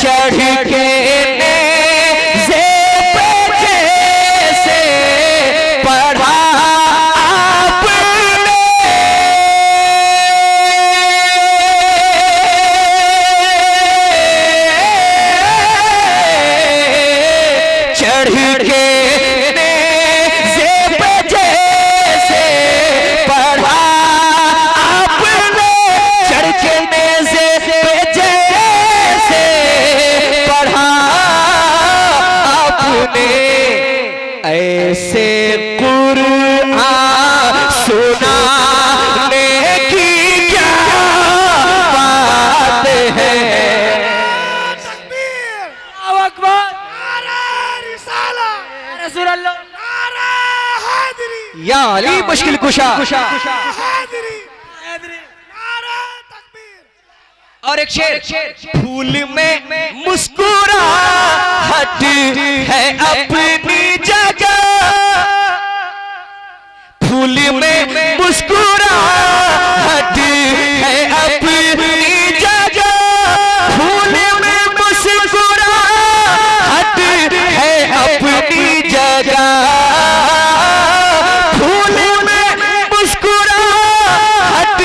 चढ़ के नेज़े पे जैसे पढ़ा आपने, चढ़ के नेज़े पे जैसे पढ़ा आपने, चढ़ के नेज़े पे जैसे पढ़ा आपने, ऐसे कुरान सुनाने की क्या बात है। अल्लाहु अकबर, नारा रिसाला, रसूल अल्लाह, नारा हैदरी, या अली मुश्किल कुशा, हैदरी, नारा तकबीर। और एक शेर, फूल में मुस्कुराहट है अपनी जगह, फूल में मुस्कुराहट है अपनी जगह, फूल में मुस्कुराहट है अपनी जगह, फूल में मुस्कुराहट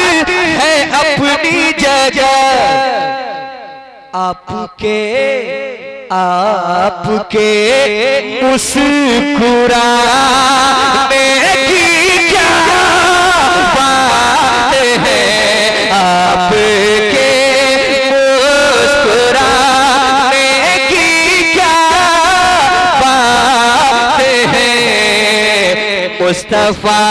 है अपनी जगह। आपके मुस्कुराने की क्या बात है, आपके मुस्कुराने की क्या बात है। मुस्तफा